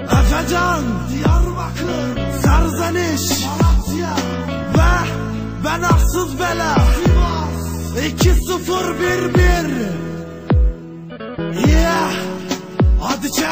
Efecan, Diyarbakır, Serzeniş, Malatya ve ben Arsız Bela, Sivas 2011. Yeah, hadi çek.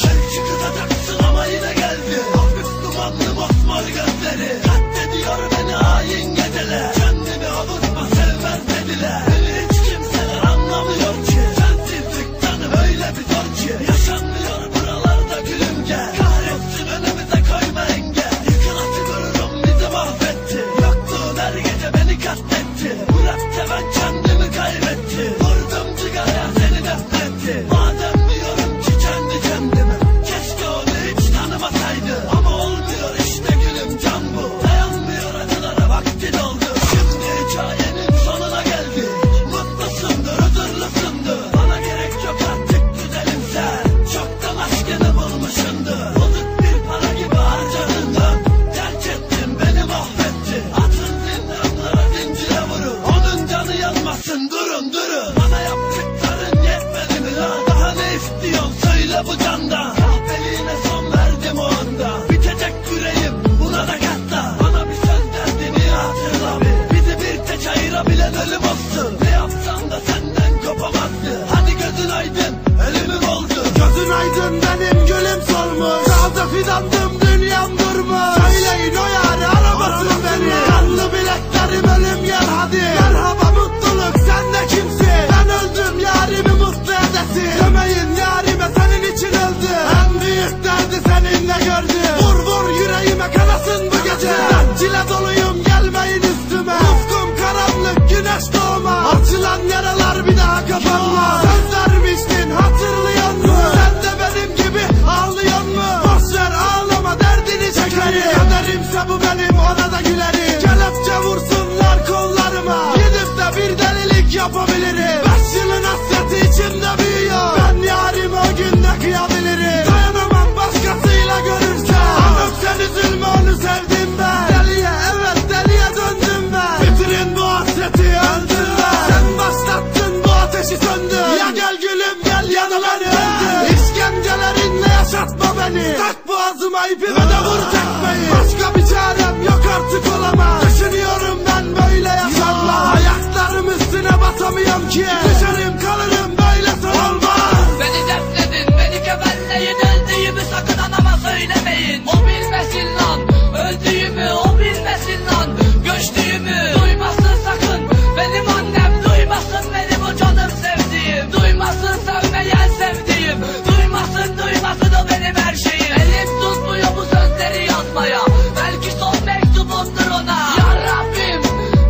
Belki kızacaksın ama yine geldi. Hafif dumanlı mosmor gözleri katlediyor beni hain geceler. Kendimi avutma sevmez dediler. Beni hiç kimseler anlamıyor ki. Sensizlik canım öyle bir zor ki. Yaşanmıyor buralarda gülümce. Kahretsin önümüze koyma engel. Yıkılası gururum bizi mahvetti. Yokluğun her gece beni katletti. Bu rapte ben kendimi kaybetti. Vurdum cigaraya seni nefretti. Madem diyorum ki kendi kendime, keşke onu hiç tanımasaydı. Ama olmuyor işte gülüm, can bu. Dayanmıyor acılara, vakti doldu. Şimdi hikayenin sonuna geldi. Mutlusundur, huzurlusundur. Bana gerek yok artık güzelim sen. Çoktan aşkını bulmuşsundur. Bozuk bir para gibi harcanından terk ettin, beni mahvetti. Atın zindanlara, zincire vurun. Onun canı yanmasın, durun durun. Bana yaptıkların yetmedi mi lan? Daha ne istiyorsun söyle bu candan. Kahpeliğine son verdim o anda. Bitecek yüreğim, buna da katla. Bana bir söz derdini hatırla bir. Bizi bir tek ayırabilen ölüm olsun. Ne yapsam da senden kopamazdı. Hadi gözün aydın, ölümüm oldu. Gözün aydın, benim gülüm solmuş. Taze fidandım, dünyam durmuş. Söyleyin o yâri aramasın beni. Kanlı bileklerim ölüm yer hadi. Merhaba mutluluk, sen de kimsin? Ben öldüm yarimi mutlu edesin. Demeyin yarime senin için öldü. En büyük derdi seninle gördü. Vur vur yüreğime kanasın bu gece. Ben çile doluyum, gelmeyin üstüme. Ufkum karanlık, güneş doğma. Açılan yaralar bir daha kapanmaz. Söz vermiştin, hatırlıyor musun? Sen de benim gibi ağlıyor mu? Boşver ağlama, derdini çekerim. Kaderimse bu benim, ona da gülerim. Kelepçe vursunlar kollarıma. Gidip de bir delilik yapabilirim. 5 yılın hasreti içimde büyüyor. Ben yarime o günde kıyabilirim. Dayanamam başkasıyla görürse. Anıp sen üzülme, onu sevdim ben. Deliye, evet deliye döndüm ben. Bitirin bu hasreti, öldüm ben. Sen başlattın bu ateşi söndü. Ya gel gülüm gel yanıma öldü. İşkencelerinle yaşatma beni. Tak boğazıma ipime de vur tekmeyi. Başka bir çarem yok artık, olamaz. Düşünüyorum ben böyle yaşamla. Ayaklarım üstüne basamıyorum ki. Düşerim kalırım, böyle son olmaz. Beni defnedin, beni kefenleyin. Öldüğümü sakın anama söylemeyin. O bilmesin lan, öldüğümü o bilmesin lan. Göçtüğümü duymasın sakın. Benim annem duymasın, benim o canım sevdiğim. Duymasın sevmeyen sevdiğim. Duymasın o benim her şeyim. Elim tutmuyor bu sözleri yazmaya. Belki son mektubumdur ona. Ya Rabbim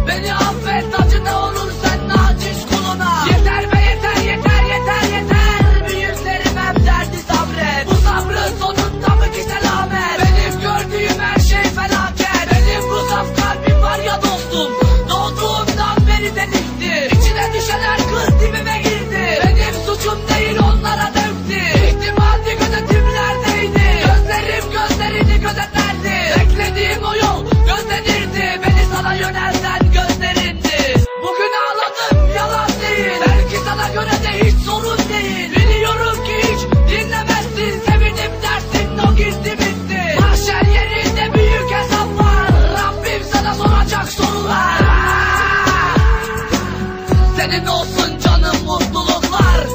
beni affet, acı ne olur sen naciz kuluna. Yeter be yeter yeter yeter yeter. Büyüklerim hep derdi sabret. Bu sabrın sonunda mı ki selamet? Benim gördüğüm her şey felaket. Benim bu saf kalbim var ya dostum. Doğduğumdan beri delikti. İçine düşenler kız dibime girdi. Benim suçum değil, onlara döktü. İhtimalli gözetimlerdeydi. Gözlerim gözlerini gözetlerdi. Beklediğim o yol gözlenirdi. Beni sana yönelten gözlerindi. Bugün ağladım, yalan değil. Belki sana göre de hiç sorun değil. Biliyorum ki hiç dinlemezsin. Sevinip dersin o gitti bitti. Mahşer yerinde büyük hesap var. Rabbim sana soracak sorular. Senin olsun canım mutluluklar.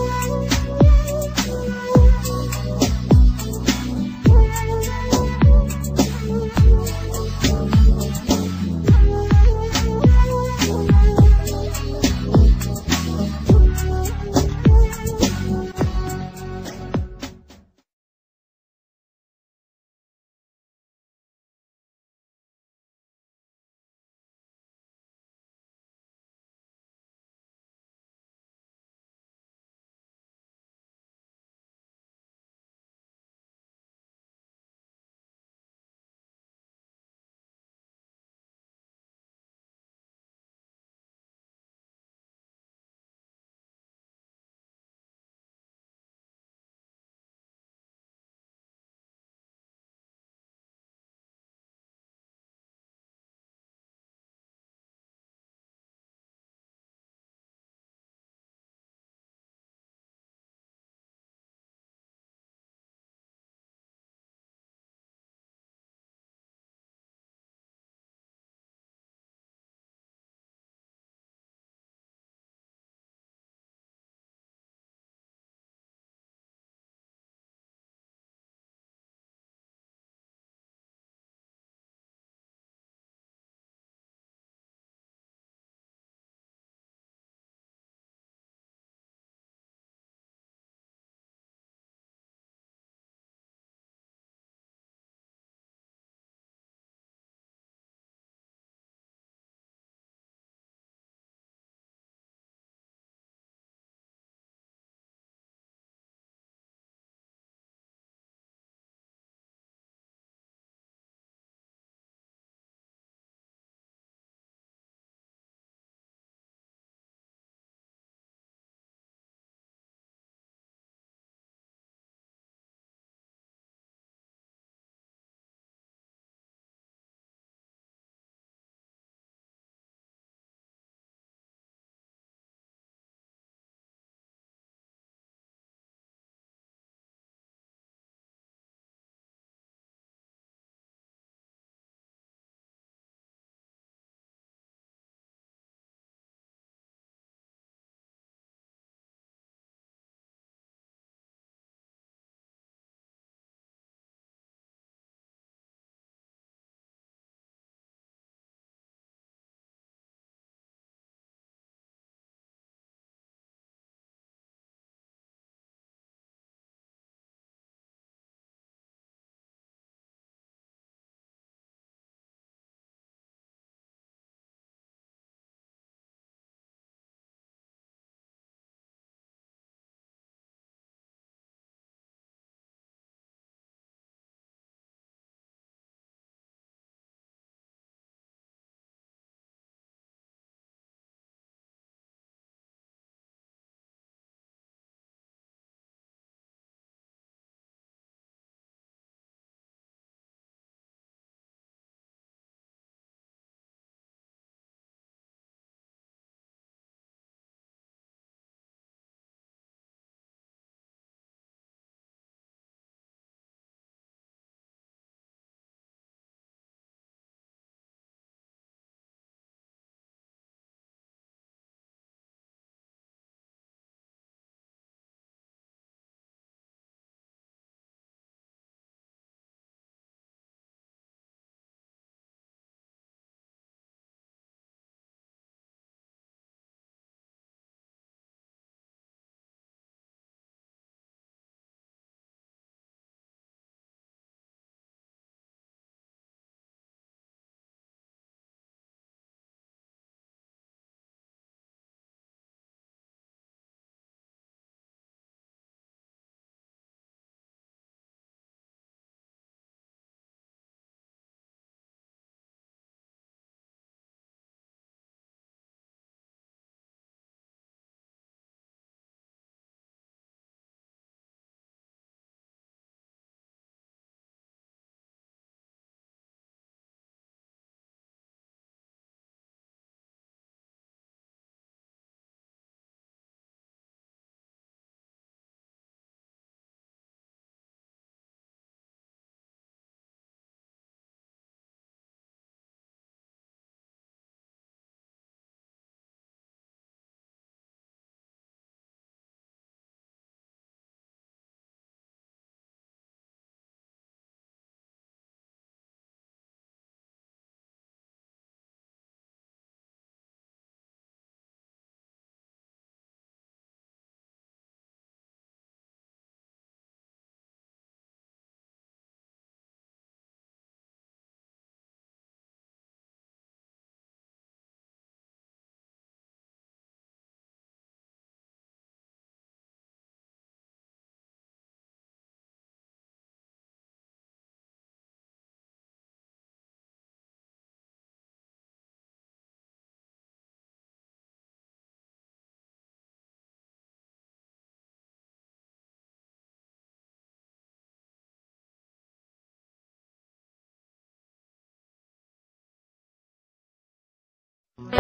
Efecan,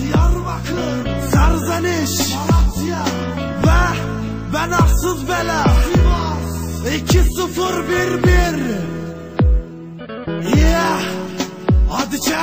Diyarbakır, Serzeniş, Malatya ve ben Arsız Bela, Sivas 2011. Yeah, hadi çek.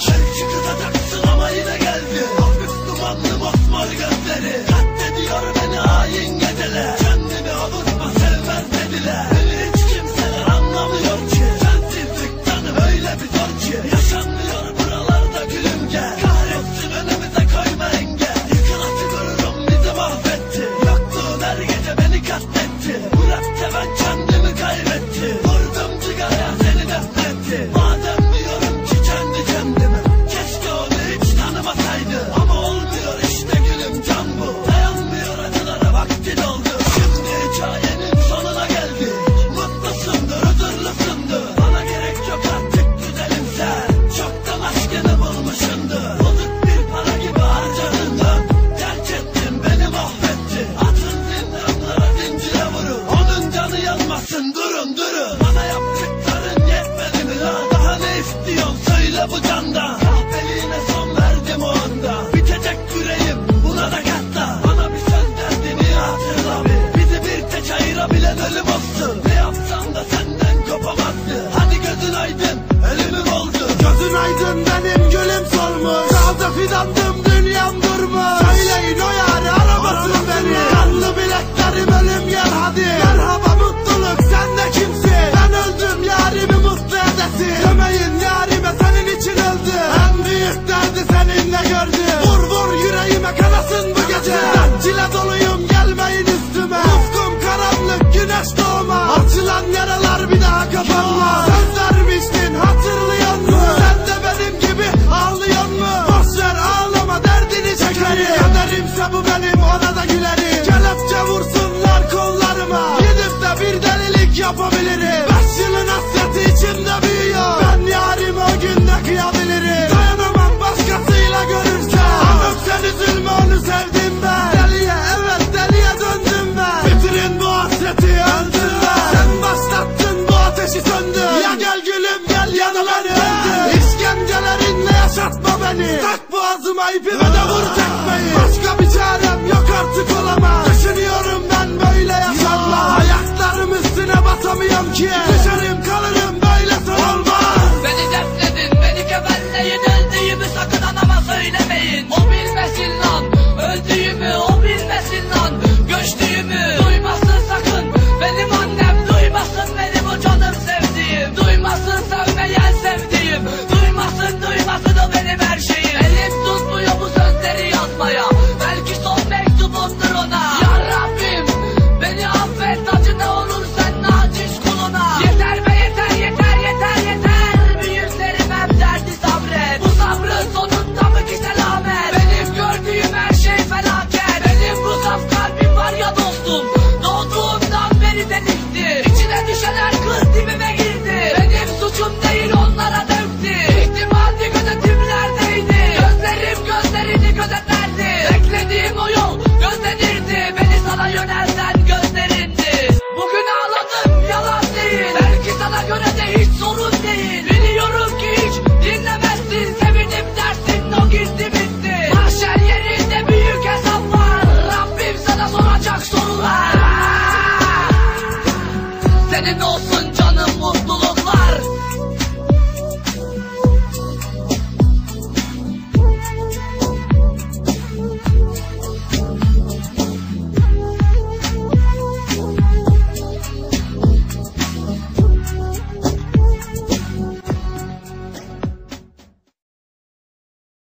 Belki kızacaksın ama yine geldi. Hafif dumanlı mosmor gözleri. Katlediyor beni hain geceler. Kendimi avutma sevmez dediler. Beni hiç kimseler anlamıyor ki. Sensizlik canım öyle bir zor ki. Yaşanmıyor buralarda gülümce. Kahretsin önümüze koyma engel. Yıkılası gururum bizi mahvetti. Yokluğun her gece beni katletti. Bu rapte ben kendimi kaybetti. Vurdum cigaraya seni defnetti. Madem diyorum ki kendi kendime, keşke onu hiç tanımasaydı. Ama olmuyor işte gülüm, can bu. Dayanmıyor acılara, vakti doldu. Şimdi hikayenin sonuna geldi. Mutlusundur, huzurlusundur. Bana gerek yok artık güzelim sen. Çoktan aşkını bulmuşsundur. Bozuk bir para gibi harcadığından terk ettin, beni mahvetti. Atın zindanlara, zincire vurun. Onun canı yanmasın, durun durun. Bana yaptıkların yetmedi mi lan? Daha ne istiyorsun söyle bu candan. Kahpeliğine son verdim o anda. Bitecek yüreğim, buna da katla. Bana bir söz derdini hatırla bir. Bizi bir tek ayırabilen ölüm olsun. Ne yapsam da senden kopamazdı. Hadi gözün aydın, ölümüm oldu. Gözün aydın, benim gülüm solmuş. Taze fidandım, dünyam durmuş. Söyleyin o yâri aramasın beni. Kanlı bileklerim ölüm yer hadi. Merhaba mutluluk, sen de kimsin? Ben öldüm yarimi mutlu edesin. Demeyin yarime senin için öldü. En büyük derdi seninle gördü. Vur vur yüreğime kanasın bu gece. Ben çile doluyum, gelmeyin üstüme. Ufkum karanlık, güneş doğma. Açılan yaralar bir daha kapanmaz. Söz vermiştin, hatırlıyor musun? Sen de benim gibi ağlıyor mu? Boşver ağlama, derdini çekerim. Kaderimse bu benim, ona da gülerim. Kelepçe vursunlar kollarıma. Gidip de bir delilik yapabilirim. 5 yılın hasreti içimde büyüyor. Ben yarime o günde kıyabilirim. Dayanamam başkasıyla görürse. Anıp sen üzülme, onu sevdim ben. Deliye, evet deliye döndüm ben. Bitirin bu hasreti, öldüm ben. Sen başlattın bu ateşi söndü. Ya gel gülüm gel yanıma döndü. İşkencelerinle yaşatma beni. Tak boğazıma ipime de vur tekmeyi. Başka bir çarem yok artık, olamaz. Düşünüyorum ben böyle yaşamla. Ayaklarım üstüne basamıyorum ki. Düşerim